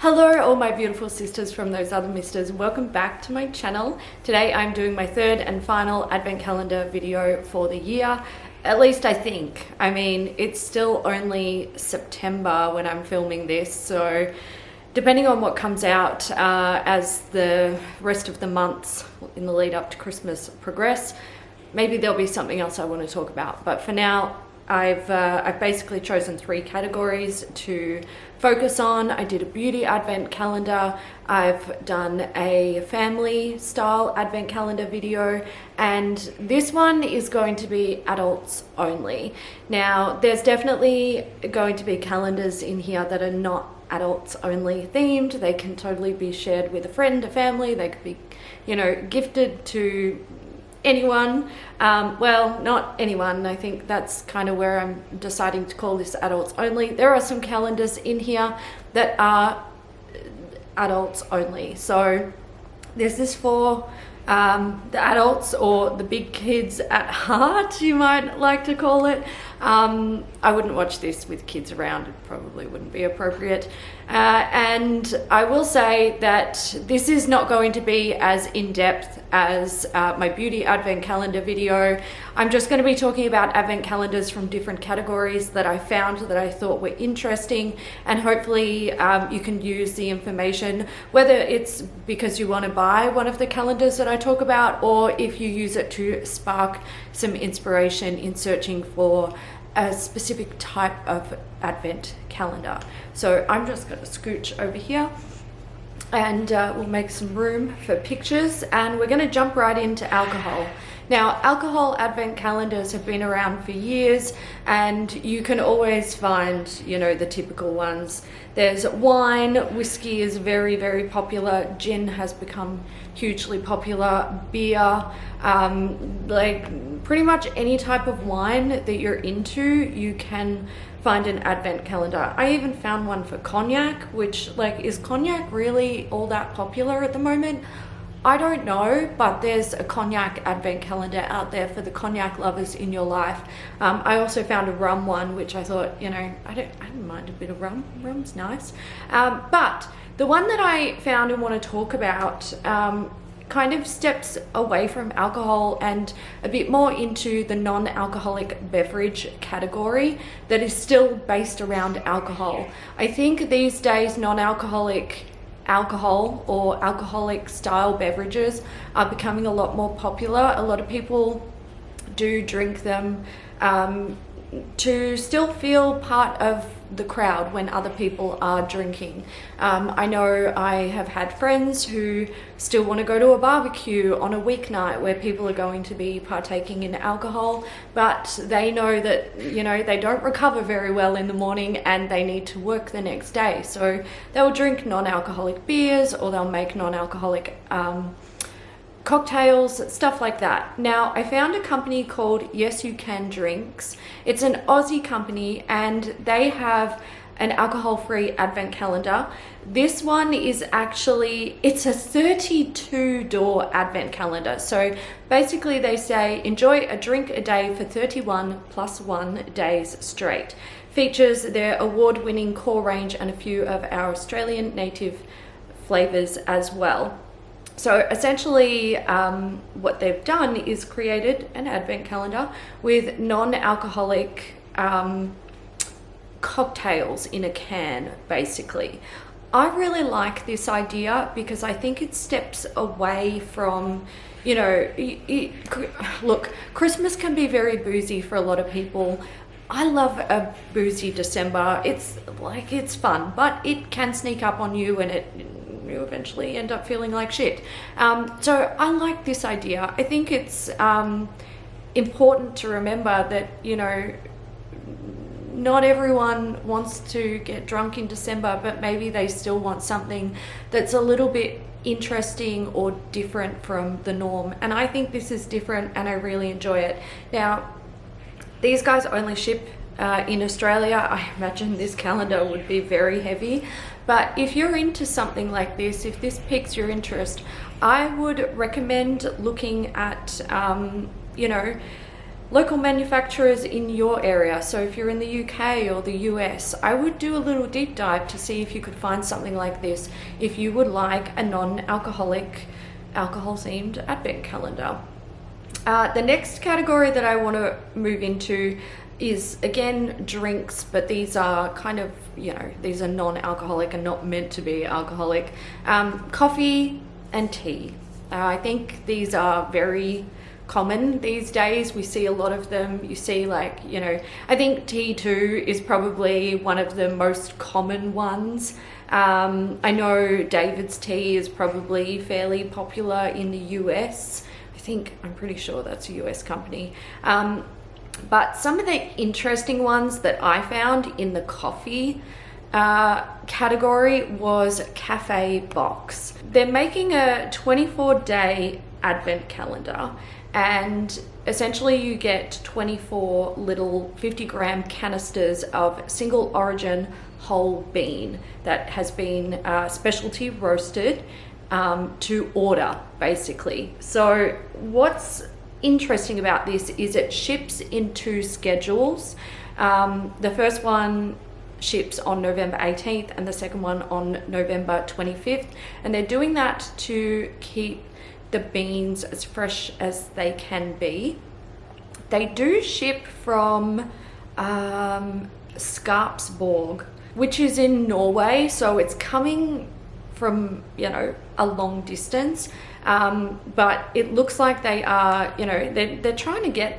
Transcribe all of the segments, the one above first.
Hello all my beautiful sisters from those other misters, welcome back to my channel. Today I'm doing my third and final advent calendar video for the year, at least I think. I mean, it's still only September when I'm filming this, so depending on what comes out as the rest of the months in the lead up to Christmas progress, maybe there'll be something else I want to talk about. But for now, I've basically chosen 3 categories to focus on. I did a beauty advent calendar, I've done a family style advent calendar video, and this one is going to be adults only. Now, there's definitely going to be calendars in here that are not adults only themed. They can totally be shared with a friend, a family, they could be, you know, gifted to anyone. Well, not anyone. I think that's kind of where I'm deciding to call this adults only. There are some calendars in here that are adults only. So there's this for the adults, or the big kids at heart, you might like to call it. I wouldn't watch this with kids around, it probably wouldn't be appropriate. And I will say that this is not going to be as in-depth as my beauty advent calendar video. I'm just going to be talking about advent calendars from different categories that I found that I thought were interesting, and hopefully you can use the information, whether it's because you want to buy one of the calendars that I talk about, or if you use it to spark some inspiration in searching for a specific type of advent calendar. So I'm just going to scooch over here and we'll make some room for pictures, and we're going to jump right into alcohol. Now, alcohol advent calendars have been around for years, and you can always find, you know, the typical ones. There's wine, whiskey is very, very popular, gin has become hugely popular, beer, like pretty much any type of wine that you're into, you can find an advent calendar. I even found one for cognac, which, like, is cognac really all that popular at the moment? I don't know, but there's a cognac advent calendar out there for the cognac lovers in your life. I also found a rum one, which I thought, you know, I don't mind a bit of rum. Rum's nice. But the one that I found and want to talk about kind of steps away from alcohol and a bit more into the non-alcoholic beverage category that is still based around alcohol. I think these days non-alcoholic alcohol or alcoholic style beverages are becoming a lot more popular. A lot of people do drink them to still feel part of the crowd when other people are drinking. I know I have had friends who still want to go to a barbecue on a weeknight where people are going to be partaking in alcohol, but they know that, you know, they don't recover very well in the morning and they need to work the next day. So they'll drink non-alcoholic beers, or they'll make non-alcoholic cocktails, stuff like that. Now, I found a company called Yes You Can Drinks. It's an Aussie company, and they have an alcohol-free advent calendar. This one is actually, it's a 32-door advent calendar. So basically they say, enjoy a drink a day for 31 + 1 days straight. Features their award-winning core range and a few of our Australian native flavors as well. So essentially what they've done is created an advent calendar with non-alcoholic cocktails in a can, basically. I really like this idea because I think it steps away from, you know, look, Christmas can be very boozy for a lot of people. I love a boozy December. It's like, it's fun, but it can sneak up on you, and you eventually end up feeling like shit. So I like this idea. I think it's important to remember that, you know, not everyone wants to get drunk in December, but maybe they still want something that's a little bit interesting or different from the norm. And I think this is different, and I really enjoy it. Now, these guys only ship in Australia. I imagine this calendar would be very heavy, but if you're into something like this, if this piques your interest, I would recommend looking at, you know, local manufacturers in your area. So if you're in the UK or the US, I would do a little deep dive to see if you could find something like this if you would like a non-alcoholic, alcohol-themed advent calendar. The next category that I want to move into is, again, drinks, but these are kind of, you know, these are non-alcoholic and not meant to be alcoholic. Coffee and tea. I think these are very common these days. We see a lot of them. You see, like, you know, I think tea too is probably one of the most common ones. I know David's tea is probably fairly popular in the US. I'm pretty sure that's a US company. But some of the interesting ones that I found in the coffee category was Cafe Box. They're making a 24-day advent calendar, and essentially you get 24 little 50-gram canisters of single origin whole bean that has been specialty roasted to order, basically. So what's interesting about this is it ships in 2 schedules. The first one ships on November 18th and the second one on November 25th, and they're doing that to keep the beans as fresh as they can be. They do ship from Skarpsborg, which is in Norway, so it's coming from, you know, a long distance, but it looks like they are, you know, they're trying to get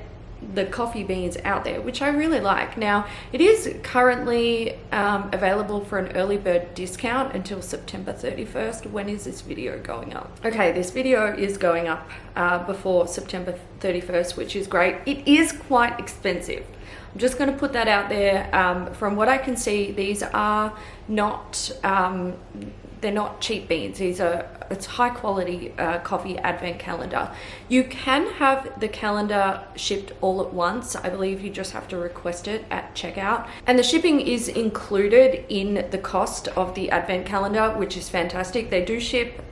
the coffee beans out there, which I really like. Now, it is currently available for an early bird discount until September 31st. When is this video going up? Okay, this video is going up before September 31st, which is great. It is quite expensive. I'm just going to put that out there. From what I can see, these are not they're not cheap beans. It's high quality coffee advent calendar. You can have the calendar shipped all at once. I believe you just have to request it at checkout. And the shipping is included in the cost of the advent calendar, which is fantastic. They do ship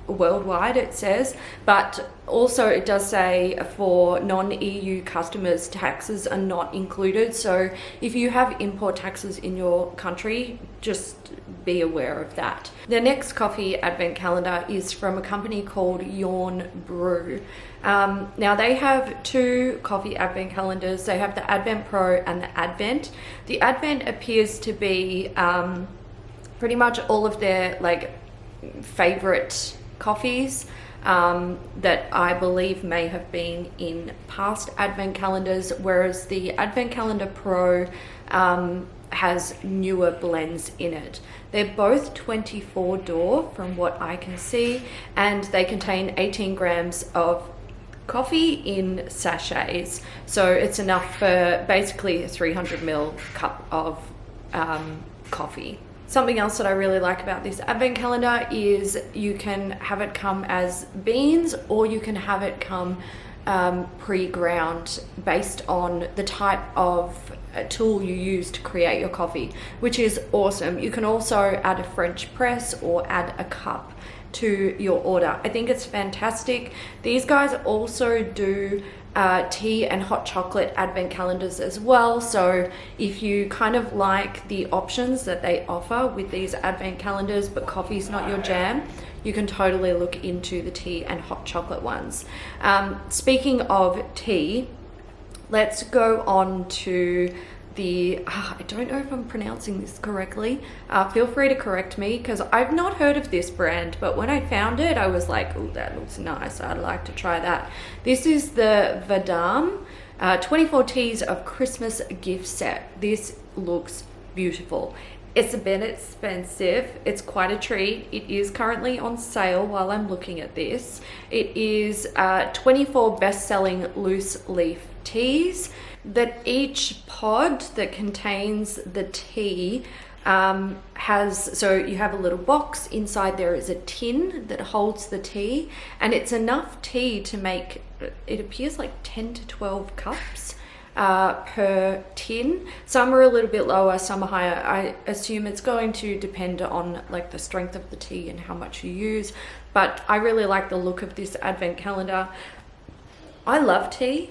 worldwide, it says, but also it does say for non-EU customers, taxes are not included. So if you have import taxes in your country, just be aware of that. The next coffee advent calendar is from a company called Yawn Brew. Now they have 2 coffee advent calendars. They have the Advent Pro and the Advent. The Advent appears to be pretty much all of their like favorite coffees that I believe may have been in past advent calendars, whereas the Advent Calendar Pro has newer blends in it. They're both 24 door from what I can see, and they contain 18 grams of coffee in sachets. So it's enough for basically a 300 ml cup of coffee. Something else that I really like about this advent calendar is you can have it come as beans, or you can have it come pre-ground based on the type of tool you use to create your coffee, which is awesome. You can also add a French press or add a cup to your order. I think it's fantastic. These guys also do tea and hot chocolate advent calendars as well. So if you kind of like the options that they offer with these advent calendars, but coffee's not your jam, you can totally look into the tea and hot chocolate ones. Speaking of tea, let's go on to the, I don't know if I'm pronouncing this correctly. Feel free to correct me, because I've not heard of this brand, but when I found it, I was like, oh, that looks nice. I'd like to try that. This is the Vadam 24 Teas of Christmas gift set. This looks beautiful. It's a bit expensive. It's quite a treat. It is currently on sale while I'm looking at this. It is 24 best-selling loose leaf teas, that each pod that contains the tea has, so you have a little box. Inside there is a tin that holds the tea, and it's enough tea to make, it appears like 10 to 12 cups per tin. Some are a little bit lower, some are higher. I assume it's going to depend on like the strength of the tea and how much you use, but I really like the look of this advent calendar. I love tea.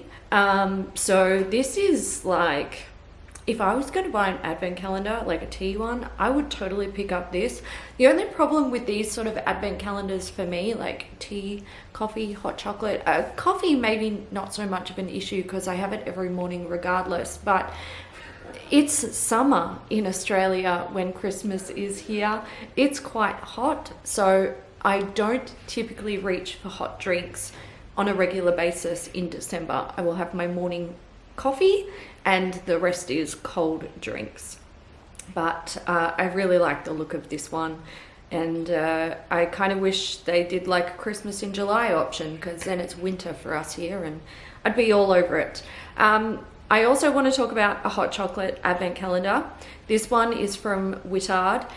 So this is like, if I was going to buy an advent calendar, like a tea one, I would totally pick up this. The only problem with these sort of advent calendars for me, like tea, coffee, hot chocolate, coffee maybe not so much of an issue because I have it every morning regardless, but it's summer in Australia when Christmas is here. It's quite hot, so I don't typically reach for hot drinks on a regular basis in December. I will have my morning coffee and the rest is cold drinks. But I really like the look of this one, and I kind of wish they did like a Christmas in July option, because then it's winter for us here and I'd be all over it. I also want to talk about a hot chocolate advent calendar. This one is from Whittard.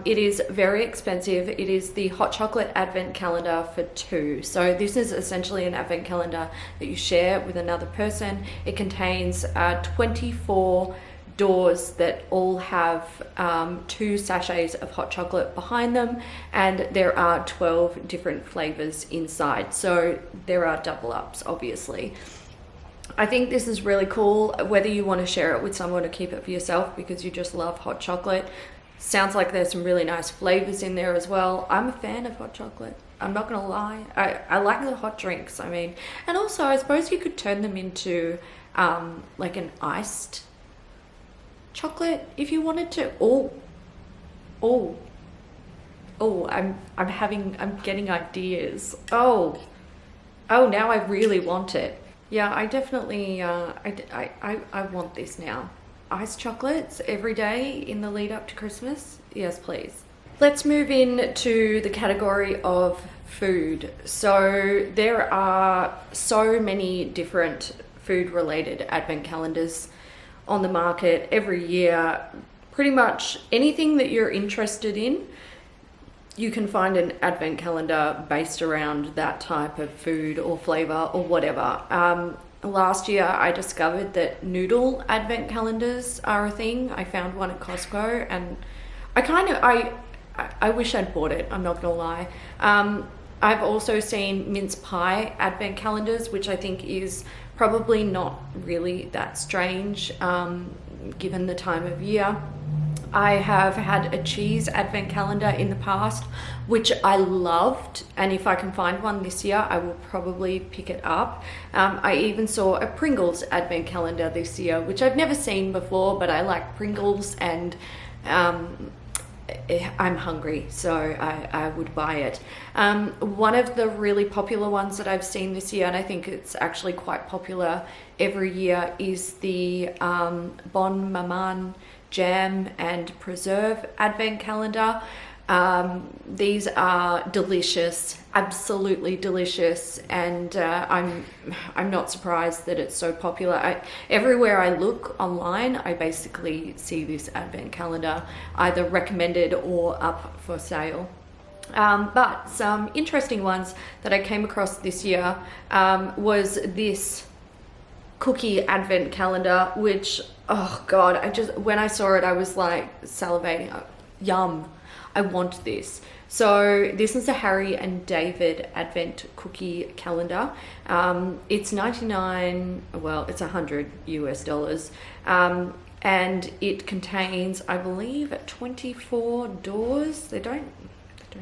It is very expensive. It is the hot chocolate advent calendar for 2. So this is essentially an advent calendar that you share with another person. It contains 24 doors that all have 2 sachets of hot chocolate behind them, and there are 12 different flavors inside. So there are double ups, obviously. I think this is really cool, whether you want to share it with someone or keep it for yourself because you just love hot chocolate. Sounds like there's some really nice flavors in there as well. I'm a fan of hot chocolate. I'm not gonna lie. I like the hot drinks, I mean. And also, I suppose you could turn them into like an iced chocolate if you wanted to. I'm getting ideas. Oh, now I really want it. Yeah, I definitely, I want this now. Iced chocolates every day in the lead up to Christmas. Yes, please. Let's move into the category of food. So there are so many different food related advent calendars on the market every year. Pretty much anything that you're interested in, you can find an advent calendar based around that type of food or flavor or whatever. Last year I discovered that noodle advent calendars are a thing. I found one at Costco and I wish I'd bought it, I'm not gonna lie. I've also seen mince pie advent calendars, which I think is probably not really that strange given the time of year. I have had a cheese advent calendar in the past, which I loved, and if I can find one this year, I will probably pick it up. I even saw a Pringles advent calendar this year, which I've never seen before, but I like Pringles and I'm hungry, so I would buy it. One of the really popular ones that I've seen this year, and I think it's actually quite popular every year, is the Bon Maman Jam and Preserve advent calendar. These are delicious, absolutely delicious, and I'm not surprised that it's so popular. Everywhere I look online, I basically see this advent calendar either recommended or up for sale. But some interesting ones that I came across this year was this cookie advent calendar, which, oh god, when I saw it I was like salivating. Yum, I want this. So this is a Harry and David advent cookie calendar. It's 99, well, it's $100 US, and it contains, I believe, 24 doors. They don't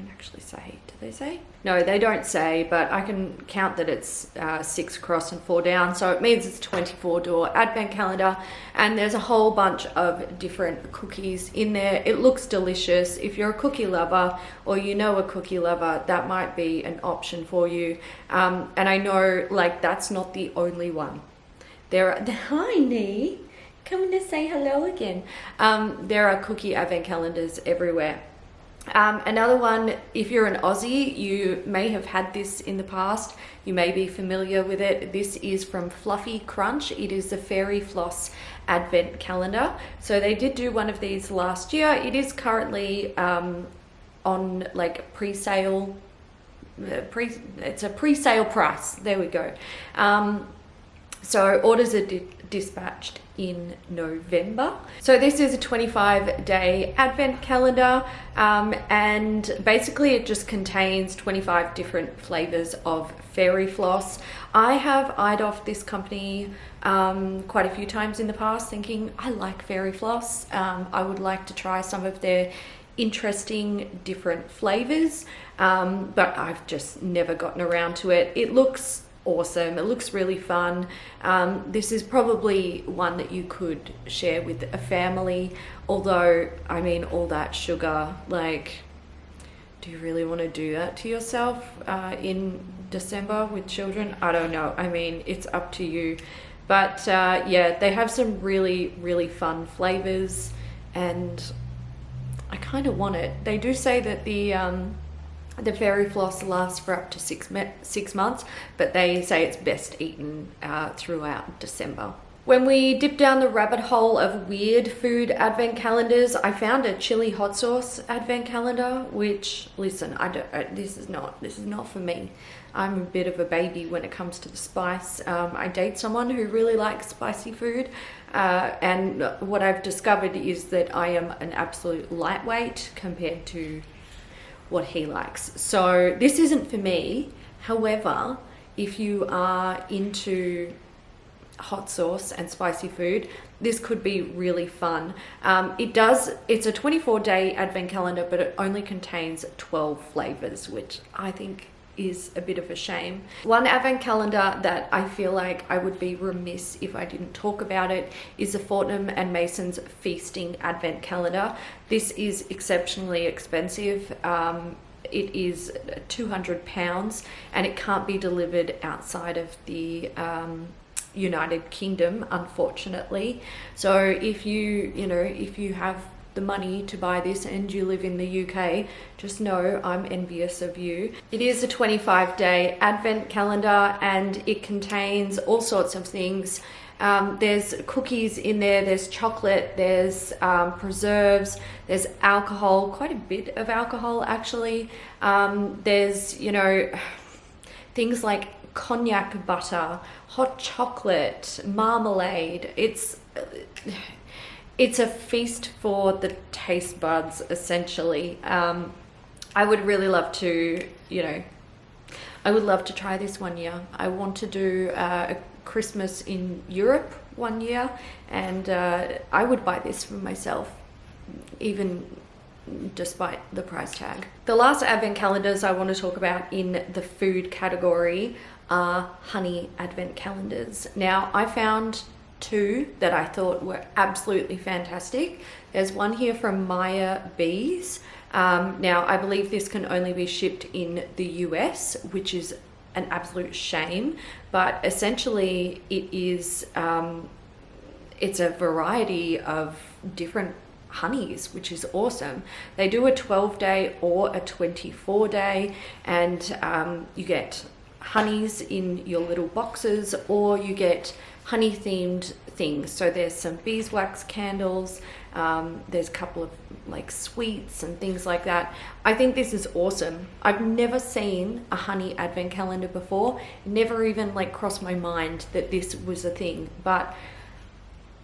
actually say, do they say? No, they don't say, but I can count that it's 6 across and 4 down, so it means it's 24 door advent calendar, and there's a whole bunch of different cookies in there. It looks delicious. If you're a cookie lover or you know a cookie lover, that might be an option for you. And I know, like, that's not the only one. Hi Nee, coming to say hello again. There are cookie advent calendars everywhere. Another one, if you're an Aussie, you may have had this in the past. You may be familiar with it. This is from Fluffy Crunch. It is the Fairy Floss Advent Calendar. So they did do one of these last year. It is currently on like pre-sale. It's a pre-sale price. There we go. So orders are dispatched in November. So this is a 25-day advent calendar, and basically it just contains 25 different flavors of fairy floss. I have eyed off this company quite a few times in the past, thinking I like fairy floss. I would like to try some of their interesting different flavors, but I've just never gotten around to it. It looks awesome. It looks really fun. This is probably one that you could share with a family, although I mean, all that sugar, like, do you really want to do that to yourself in December with children? I don't know. I mean, it's up to you. But yeah, they have some really fun flavors, and I kind of want it. They do say that the fairy floss lasts for up to 6 months, but they say it's best eaten throughout December. When we dip down the rabbit hole of weird food advent calendars, I found a chili hot sauce advent calendar, which, listen, this is not for me. I'm a bit of a baby when it comes to the spice. I date someone who really likes spicy food, and what I've discovered is that I am an absolute lightweight compared to what he likes. So this isn't for me. However, if you are into hot sauce and spicy food, this could be really fun. It's a 24-day advent calendar, but it only contains 12 flavors, which I think is a bit of a shame. One advent calendar that I feel like I would be remiss if I didn't talk about it is the Fortnum and Mason's Feasting Advent Calendar. This is exceptionally expensive. It is £200, and it can't be delivered outside of the United Kingdom, unfortunately. So if you have the money to buy this and you live in the UK, just know I'm envious of you. It is a 25-day advent calendar, and it contains all sorts of things. There's cookies in there, there's chocolate, there's preserves, there's alcohol, quite a bit of alcohol actually. There's, things like cognac butter, hot chocolate, marmalade. It's a feast for the taste buds, essentially. I would really love to, I would love to try this one year. I want to do a Christmas in Europe one year, and I would buy this for myself, even despite the price tag. The last advent calendars I want to talk about in the food category are honey advent calendars. Now, I found two that I thought were absolutely fantastic. There's one here from Maya Bees. Now, I believe this can only be shipped in the US, which is an absolute shame, but essentially it is it's a variety of different honeys, which is awesome. They do a 12-day or a 24-day, and you get honeys in your little boxes, or you get honey themed things. So there's some beeswax candles, there's a couple of like sweets and things like that. I think this is awesome. I've never seen a honey advent calendar before. It never even like crossed my mind that this was a thing, but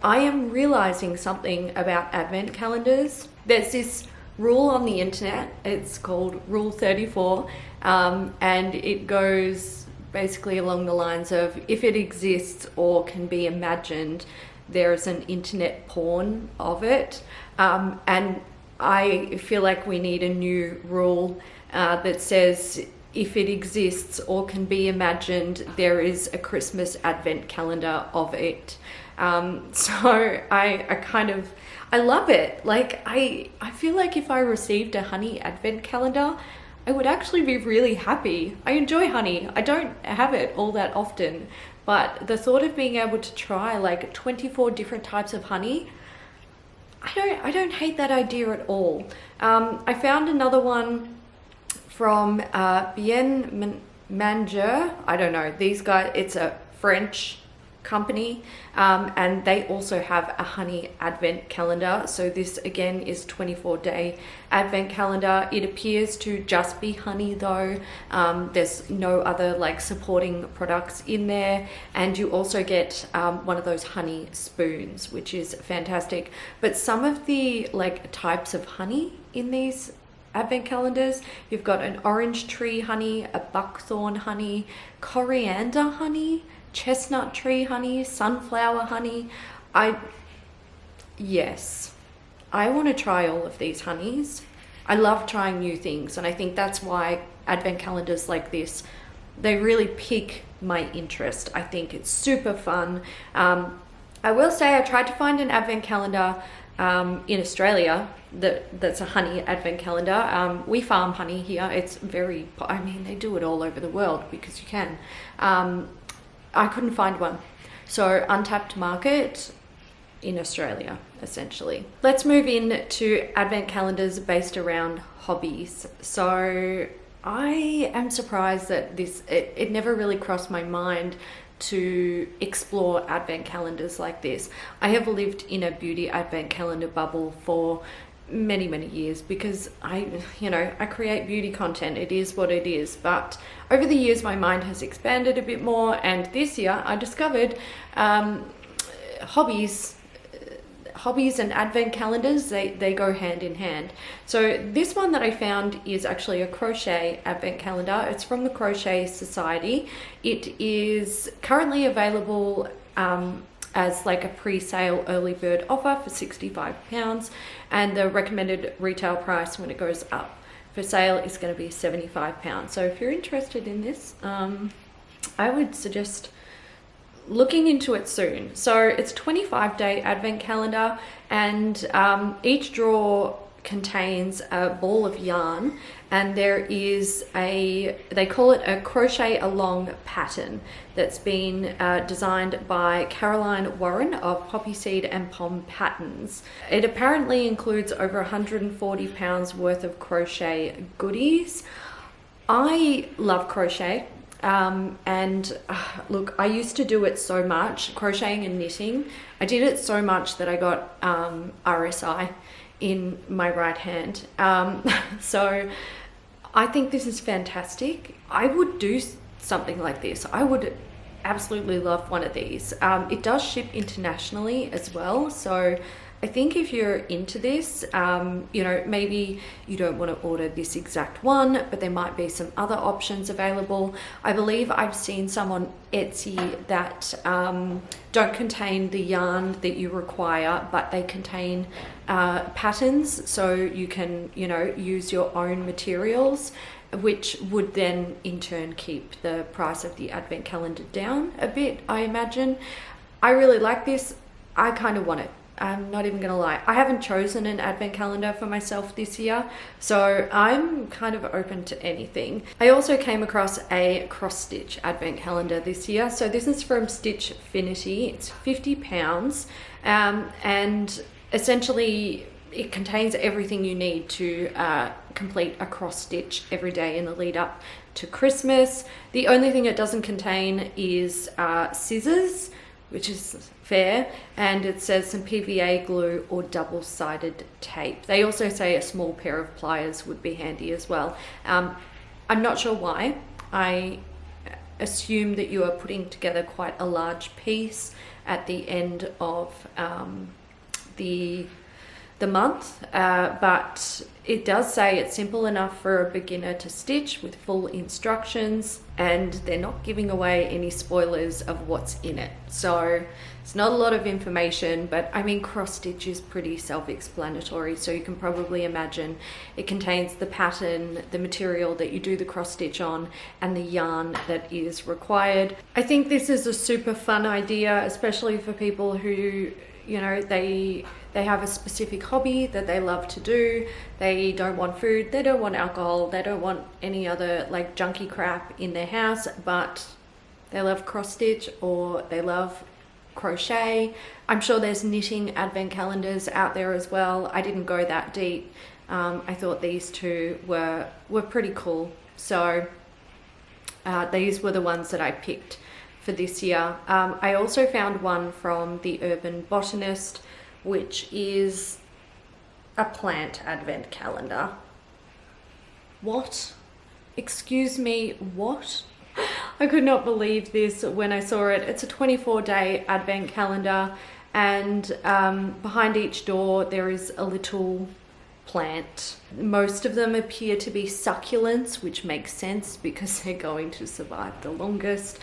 I am realizing something about advent calendars. There's this rule on the internet, it's called Rule 34, and it goes basically along the lines of, if it exists or can be imagined, there is an internet porn of it. And I feel like we need a new rule that says, if it exists or can be imagined, there is a Christmas advent calendar of it. So I love it. Like, I feel like if I received a honey advent calendar, I would actually be really happy. I enjoy honey. I don't have it all that often, but the thought of being able to try like 24 different types of honey, I don't hate that idea at all. I found another one from Bien Manger. I don't know, these guys, it's a French company, and they also have a honey advent calendar. So this again is 24-day advent calendar. It appears to just be honey though. There's no other like supporting products in there, and you also get one of those honey spoons, which is fantastic. But some of the like types of honey in these advent calendars, you've got an orange tree honey, a buckthorn honey, coriander honey, chestnut tree honey, sunflower honey. Yes, I want to try all of these honeys. I love trying new things, and I think that's why advent calendars like this, they really pique my interest. I think it's super fun. I will say I tried to find an advent calendar in Australia that's a honey advent calendar. We farm honey here. It's very, I mean, they do it all over the world because you can. I couldn't find one. So untapped market in Australia, essentially. Let's move in to advent calendars based around hobbies. So I am surprised that it never really crossed my mind to explore advent calendars like this. I have lived in a beauty advent calendar bubble for many years because I create beauty content. It is what it is. But over the years, my mind has expanded a bit more, and this year I discovered hobbies and advent calendars, they go hand in hand. So this one that I found is actually a crochet advent calendar. It's from the Crochet Society. It is currently available as like a pre-sale early bird offer for £65, and the recommended retail price when it goes up for sale is going to be £75. So if you're interested in this, I would suggest looking into it soon. So it's 25-day advent calendar, and each drawer contains a ball of yarn, and there is they call it a crochet along pattern that's been designed by Caroline Warren of Poppy Seed and Pom Patterns. It apparently includes over 140 pounds worth of crochet goodies. I love crochet. And look, I used to do it so much, crocheting and knitting. I did it so much that I got RSI in my right hand. So I think this is fantastic. I would do something like this. I would absolutely love one of these. It does ship internationally as well. So I think if you're into this, maybe you don't want to order this exact one, but there might be some other options available. I believe I've seen some on Etsy that don't contain the yarn that you require, but they contain patterns, so you can, use your own materials, which would then in turn keep the price of the advent calendar down a bit, I imagine. I really like this. I kind of want it. I'm not even gonna lie. I haven't chosen an advent calendar for myself this year, so I'm kind of open to anything. I also came across a cross stitch advent calendar this year. So this is from Stitchfinity. It's £50, and essentially it contains everything you need to complete a cross stitch every day in the lead up to Christmas. The only thing it doesn't contain is scissors, which is fair, and it says some PVA glue or double-sided tape. They also say a small pair of pliers would be handy as well. I'm not sure why. I assume that you are putting together quite a large piece at the end of the month, but it does say it's simple enough for a beginner to stitch with full instructions, and they're not giving away any spoilers of what's in it. So it's not a lot of information, but I mean, cross stitch is pretty self-explanatory, so you can probably imagine it contains the pattern, the material that you do the cross stitch on, and the yarn that is required. I think this is a super fun idea, especially for people who, they have a specific hobby that they love to do. They don't want food, they don't want alcohol, they don't want any other like junky crap in their house, but they love cross stitch or they love crochet. I'm sure there's knitting advent calendars out there as well. I didn't go that deep. I thought these two were pretty cool. So these were the ones that I picked for this year. I also found one from the Urban Botanist, which is a plant advent calendar. What? Excuse me, what? I could not believe this when I saw it. It's a 24-day advent calendar, and behind each door there is a little plant. Most of them appear to be succulents, which makes sense because they're going to survive the longest.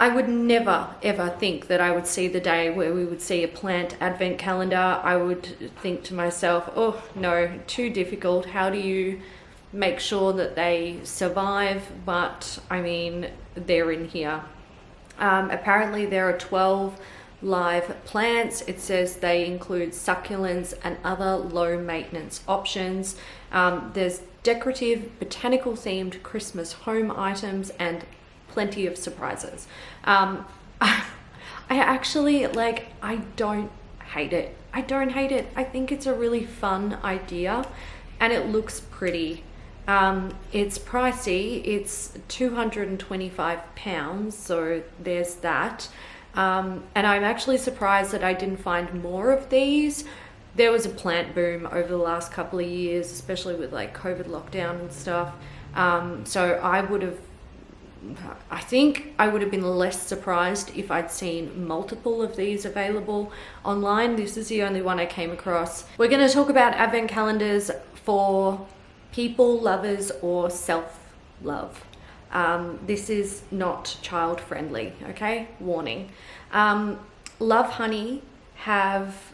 I would never ever think that I would see the day where we would see a plant advent calendar. I would think to myself, oh no, too difficult. How do you make sure that they survive? But I mean, they're in here. Apparently there are 12 live plants. It says they include succulents and other low maintenance options. There's decorative, botanical themed Christmas home items and plenty of surprises. I actually, like, I don't hate it. I don't hate it. I think it's a really fun idea and it looks pretty. It's pricey. It's £225, so there's that. And I'm actually surprised that I didn't find more of these. There was a plant boom over the last couple of years, especially with like COVID lockdown and stuff. So I think I would have been less surprised if I'd seen multiple of these available online. This is the only one I came across. We're going to talk about advent calendars for people, lovers, or self-love. This is not child friendly, okay? Warning. Love Honey have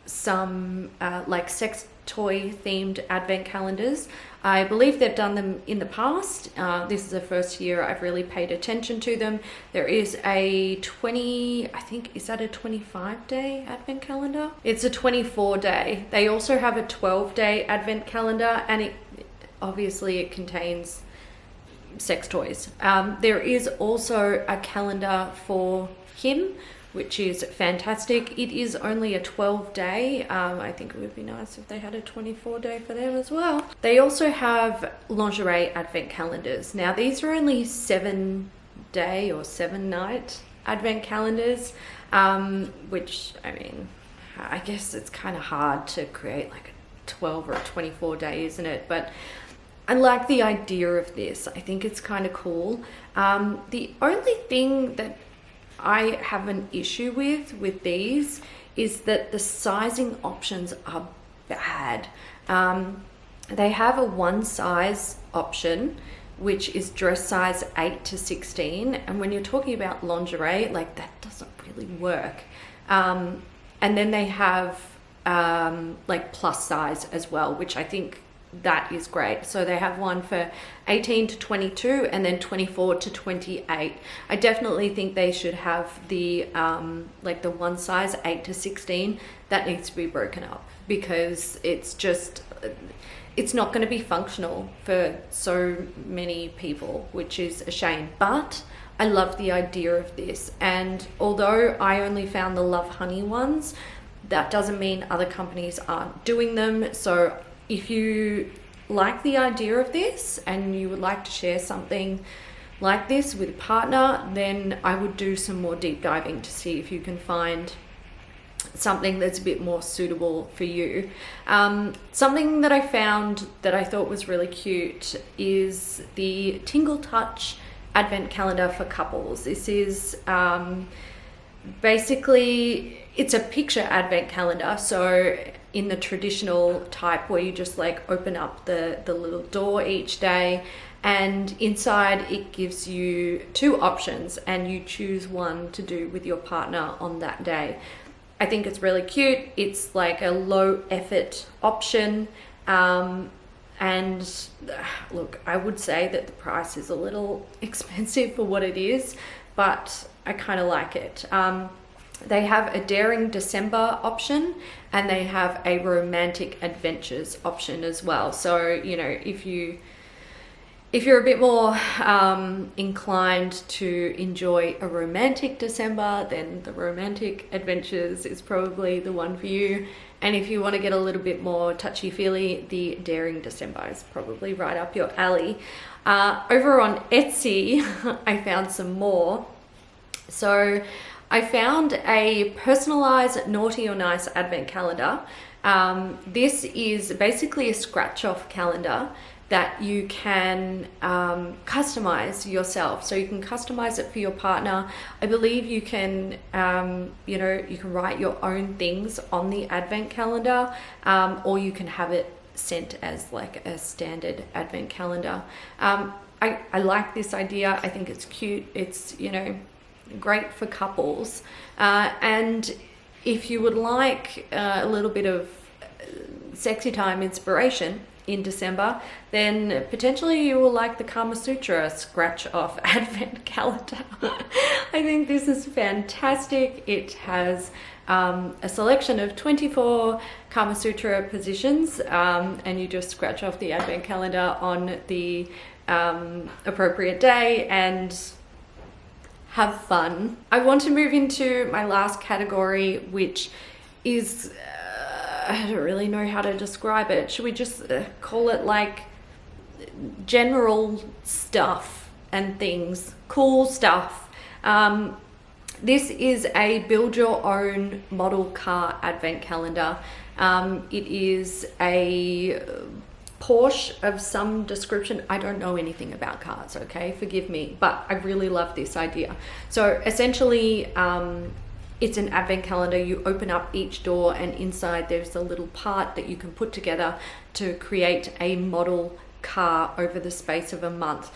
some like sex toy themed advent calendars. I believe they've done them in the past. This is the first year I've really paid attention to them. There is a 25-day advent calendar? It's a 24-day. They also have a 12-day advent calendar, and it contains sex toys. There is also a calendar for him, which is fantastic. It is only a 12-day. I think it would be nice if they had a 24-day for them as well. They also have lingerie advent calendars. Now these are only 7-day or 7-night advent calendars, which, I mean, I guess it's kind of hard to create like a 12 or a 24-day, isn't it? But I like the idea of this. I think it's kind of cool. The only thing that I have an issue with these is that the sizing options are bad. They have a one size option, which is dress size 8 to 16. And when you're talking about lingerie, like, that doesn't really work. And then they have like plus size as well, which I think that is great. So they have one for 18 to 22 and then 24 to 28. I definitely think they should have the like the one size 8 to 16 that needs to be broken up, because it's not going to be functional for so many people, which is a shame. But I love the idea of this, and although I only found the Love Honey ones, that doesn't mean other companies aren't doing them. So if you like the idea of this and you would like to share something like this with a partner, then I would do some more deep diving to see if you can find something that's a bit more suitable for you. Something that I found that I thought was really cute is the Tingle Touch Advent Calendar for couples. This is basically, it's a picture advent calendar. So in the traditional type where you just like open up the little door each day, and inside it gives you 2 options and you choose one to do with your partner on that day. I think it's really cute. It's like a low effort option. And look, I would say that the price is a little expensive for what it is, but I kind of like it. They have a Daring December option, and they have a Romantic Adventures option as well. So, you know, if you're a bit more inclined to enjoy a romantic December, then the Romantic Adventures is probably the one for you. And if you want to get a little bit more touchy-feely, the Daring December is probably right up your alley. Over on Etsy, I found some more. So I found a personalized naughty or nice advent calendar. This is basically a scratch off calendar that you can customize yourself. So you can customize it for your partner. I believe you can, you can write your own things on the advent calendar, or you can have it sent as like a standard advent calendar. I like this idea. I think it's cute. It's, great for couples. And if you would like a little bit of sexy time inspiration in December, then potentially you will like the Kama Sutra scratch off advent calendar. I think this is fantastic. It has a selection of 24 Kama Sutra positions, and you just scratch off the advent calendar on the appropriate day and have fun. I want to move into my last category, which is I don't really know how to describe it. Should we just call it like general stuff and things, cool stuff? This is a build your own model car advent calendar. It is a Porsche of some description. I don't know anything about cars, okay? Forgive me, but I really love this idea. So essentially, it's an advent calendar. You open up each door and inside there's a little part that you can put together to create a model car over the space of a month.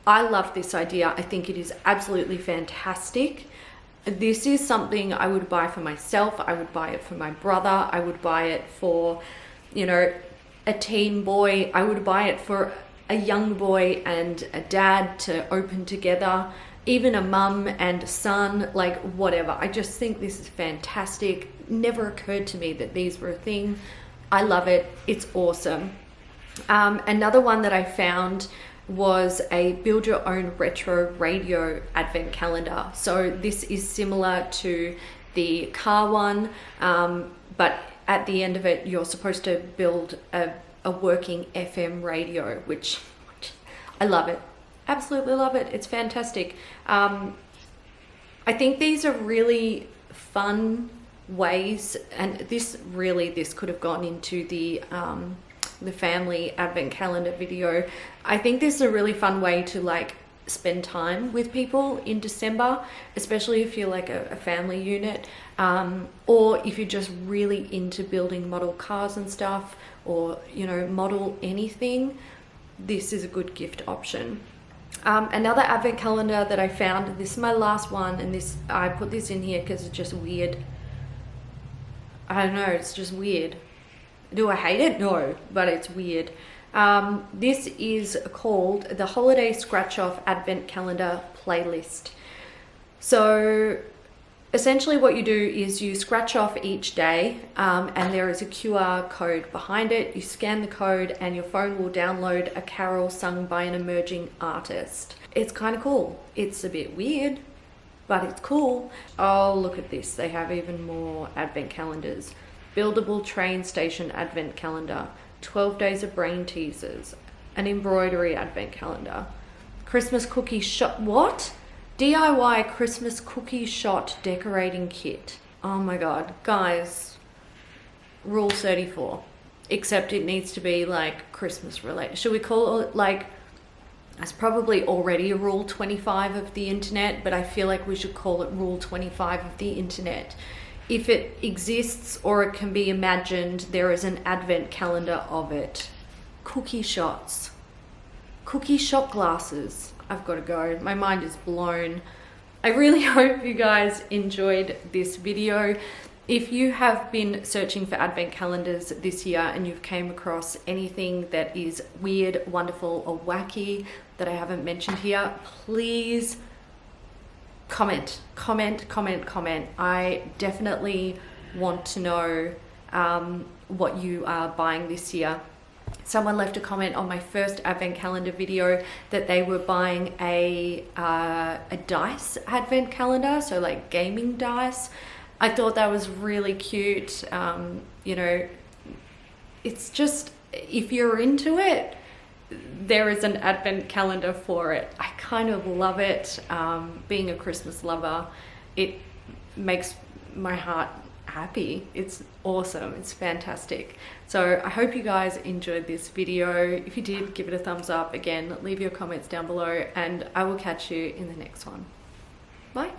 I love this idea. I think it is absolutely fantastic. This is something I would buy for myself. I would buy it for my brother. I would buy it for, a teen boy. I would buy it for a young boy and a dad to open together. Even a mum and son, like whatever. I just think this is fantastic. Never occurred to me that these were a thing. I love it. It's awesome. Another one that I found was a build your own retro radio advent calendar. So this is similar to the car one, but at the end of it, you're supposed to build a working FM radio, which I love it. Absolutely love it. It's fantastic. I think these are really fun ways, and this could have gone into the family advent calendar video. I think this is a really fun way to like spend time with people in December, especially if you're like a family unit, or if you're just really into building model cars and stuff, or model anything. This is a good gift option. Another advent calendar that I found, this is my last one, and I put this in here because it's just weird. I don't know, it's just weird. Do I hate it? No, but it's weird. This is called the Holiday Scratch Off Advent Calendar Playlist. So essentially what you do is you scratch off each day, and there is a QR code behind it. You scan the code and your phone will download a carol sung by an emerging artist. It's kind of cool. It's a bit weird, but it's cool. Oh, look at this. They have even more advent calendars. Buildable train station advent calendar, 12 days of brain teasers, an embroidery advent calendar, Christmas cookie shot, what? DIY Christmas cookie shot decorating kit. Oh my God, guys, rule 34, except it needs to be like Christmas related. Should we call it like, it's probably already a rule 25 of the internet, but I feel like we should call it rule 25 of the internet. If it exists or it can be imagined, there is an advent calendar of it. Cookie shots, cookie shot glasses. I've got to go. My mind is blown. I really hope you guys enjoyed this video. If you have been searching for advent calendars this year and you've came across anything that is weird, wonderful, or wacky that I haven't mentioned here, please comment. I definitely want to know what you are buying this year. Someone left a comment on my first advent calendar video that they were buying a dice advent calendar, so like gaming dice. I thought that was really cute. It's just, if you're into it, there is an advent calendar for it. I kind of love it. Being a Christmas lover, it makes my heart happy. It's awesome. It's fantastic. So I hope you guys enjoyed this video. If you did, give it a thumbs up. Again, leave your comments down below, and I will catch you in the next one. Bye.